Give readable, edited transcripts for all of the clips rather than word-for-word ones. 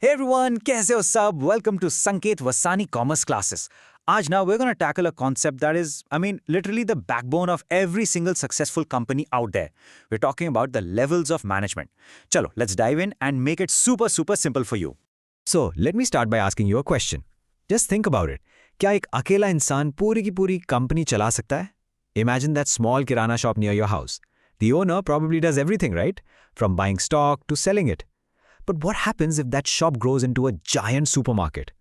Hey everyone, kaise ho sab? Welcome to Sanket Vasani Commerce Classes. Aaj now we're going to tackle a concept that is, literally the backbone of every single successful company out there. We're talking about the levels of management. Chalo, let's dive in and make it super simple for you. So, let me start by asking you a question. Just think about it. क्या एक अकेला इंसान पूरी की पूरी company चला सकता है? Imagine that small kirana shop near your house. The owner probably does everything, right? From buying stock to selling it. But what happens if that shop grows into a giant supermarket?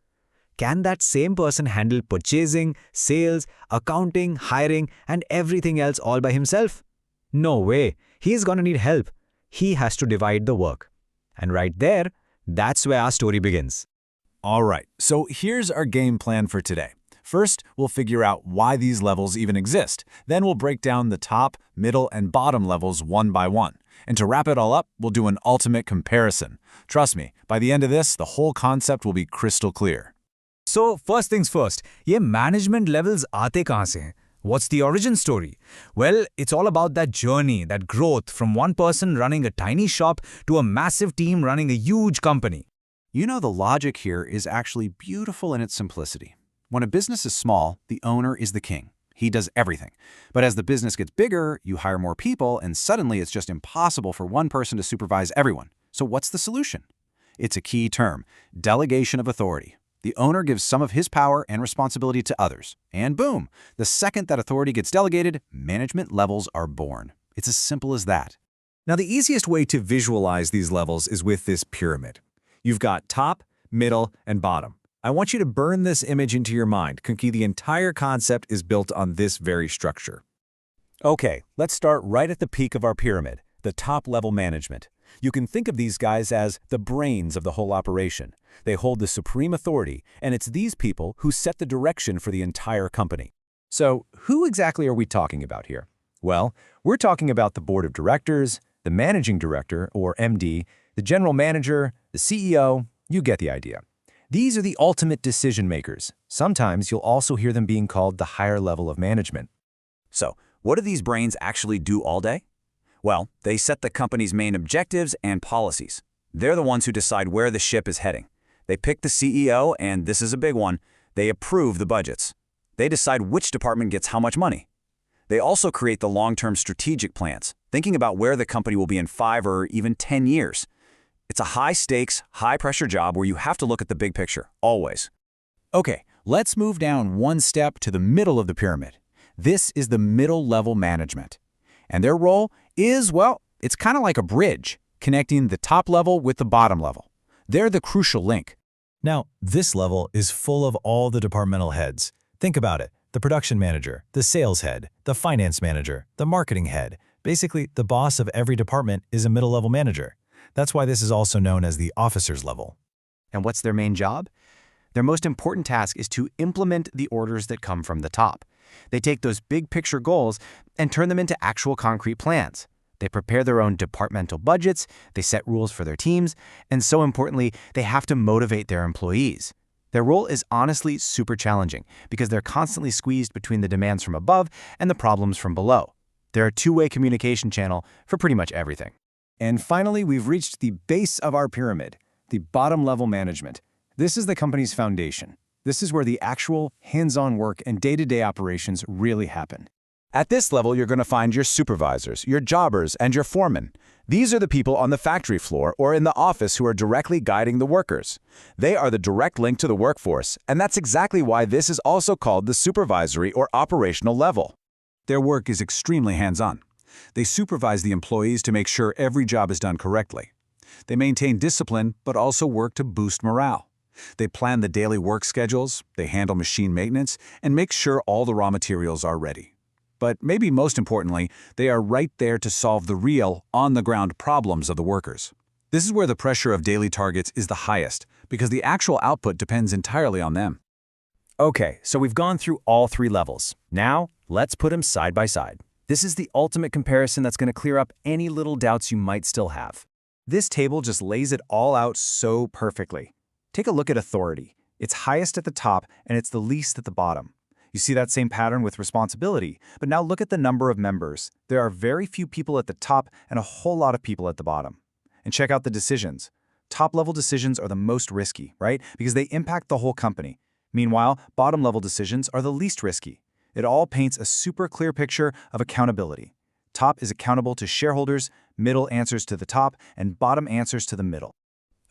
Can that same person handle purchasing, sales, accounting, hiring, and everything else all by himself? No way. He's gonna need help. He has to divide the work. And right there, that's where our story begins. All right, so here's our game plan for today. First, we'll figure out why these levels even exist. Then we'll break down the top, middle, and bottom levels one by one. And to wrap it all up, we'll do an ultimate comparison. Trust me, by the end of this, the whole concept will be crystal clear. So, first things first, ये management levels आते कहाँ से हैं? What's the origin story? Well, it's all about that journey, that growth from one person running a tiny shop to a massive team running a huge company. You know, the logic here is actually beautiful in its simplicity. When a business is small, the owner is the king. He does everything. But as the business gets bigger, you hire more people, and suddenly it's just impossible for one person to supervise everyone. So what's the solution? It's a key term: delegation of authority. The owner gives some of his power and responsibility to others. And boom, the second that authority gets delegated, management levels are born. It's as simple as that. Now, the easiest way to visualize these levels is with this pyramid. You've got top, middle, and bottom. I want you to burn this image into your mind, because the entire concept is built on this very structure. Okay, let's start right at the peak of our pyramid, the top-level management. You can think of these guys as the brains of the whole operation. They hold the supreme authority, and it's these people who set the direction for the entire company. So, who exactly are we talking about here? Well, we're talking about the board of directors, the managing director, or MD, the general manager, the CEO. You get the idea. These are the ultimate decision makers. Sometimes you'll also hear them being called the higher level of management. So, what do these brains actually do all day? Well, they set the company's main objectives and policies. They're the ones who decide where the ship is heading. They pick the CEO, and this is a big one, they approve the budgets. They decide which department gets how much money. They also create the long-term strategic plans, thinking about where the company will be in 5 or even 10 years. It's a high-stakes, high-pressure job where you have to look at the big picture, always. Okay, let's move down one step to the middle of the pyramid. This is the middle-level management. And their role is, well, it's kind of like a bridge, connecting the top level with the bottom level. They're the crucial link. Now, this level is full of all the departmental heads. Think about it. The production manager, the sales head, the finance manager, the marketing head. Basically, the boss of every department is a middle-level manager. That's why this is also known as the officer's level. And what's their main job? Their most important task is to implement the orders that come from the top. They take those big picture goals and turn them into actual concrete plans. They prepare their own departmental budgets, they set rules for their teams, and so importantly, they have to motivate their employees. Their role is honestly super challenging because they're constantly squeezed between the demands from above and the problems from below. They're a two-way communication channel for pretty much everything. And finally, we've reached the base of our pyramid, the bottom-level management. This is the company's foundation. This is where the actual hands-on work and day-to-day operations really happen. At this level, you're going to find your supervisors, your jobbers, and your foremen. These are the people on the factory floor or in the office who are directly guiding the workers. They are the direct link to the workforce, and that's exactly why this is also called the supervisory or operational level. Their work is extremely hands-on. They supervise the employees to make sure every job is done correctly. They maintain discipline, but also work to boost morale. They plan the daily work schedules, they handle machine maintenance, and make sure all the raw materials are ready. But maybe most importantly, they are right there to solve the real, on-the-ground problems of the workers. This is where the pressure of daily targets is the highest, because the actual output depends entirely on them. Okay, so we've gone through all 3 levels. Now, let's put them side by side. This is the ultimate comparison that's going to clear up any little doubts you might still have. This table just lays it all out so perfectly. Take a look at authority. It's highest at the top and it's the least at the bottom. You see that same pattern with responsibility, but now look at the number of members. There are very few people at the top and a whole lot of people at the bottom. And check out the decisions. top-level decisions are the most risky, right? Because they impact the whole company. Meanwhile, bottom-level decisions are the least risky. It all paints a super clear picture of accountability. Top is accountable to shareholders, middle answers to the top, and bottom answers to the middle.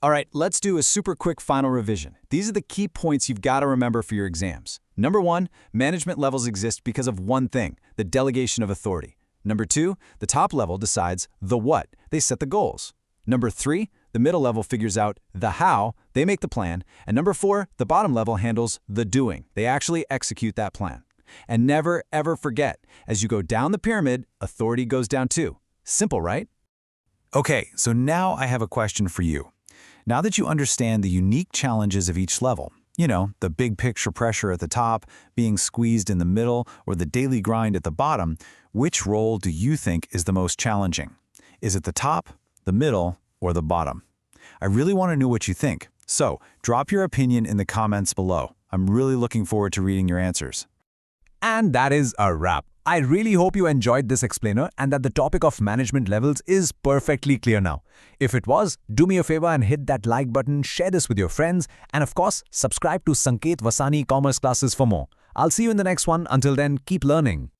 All right, let's do a super quick final revision. These are the key points you've got to remember for your exams. Number 1, management levels exist because of one thing, the delegation of authority. Number 2, the top level decides the what, they set the goals. Number 3, the middle level figures out the how, they make the plan. And number 4, the bottom level handles the doing, they actually execute that plan. And never, ever forget, as you go down the pyramid, authority goes down too. Simple, right? Okay, so now I have a question for you. Now that you understand the unique challenges of each level, the big picture pressure at the top, being squeezed in the middle, or the daily grind at the bottom, which role do you think is the most challenging? Is it the top, the middle, or the bottom? I really want to know what you think. So, drop your opinion in the comments below. I'm really looking forward to reading your answers. And that is a wrap. I really hope you enjoyed this explainer and that the topic of management levels is perfectly clear now. If it was, do me a favor and hit that like button, share this with your friends, and of course, subscribe to Sanket Vasani Commerce Classes for more. I'll see you in the next one. Until then, keep learning.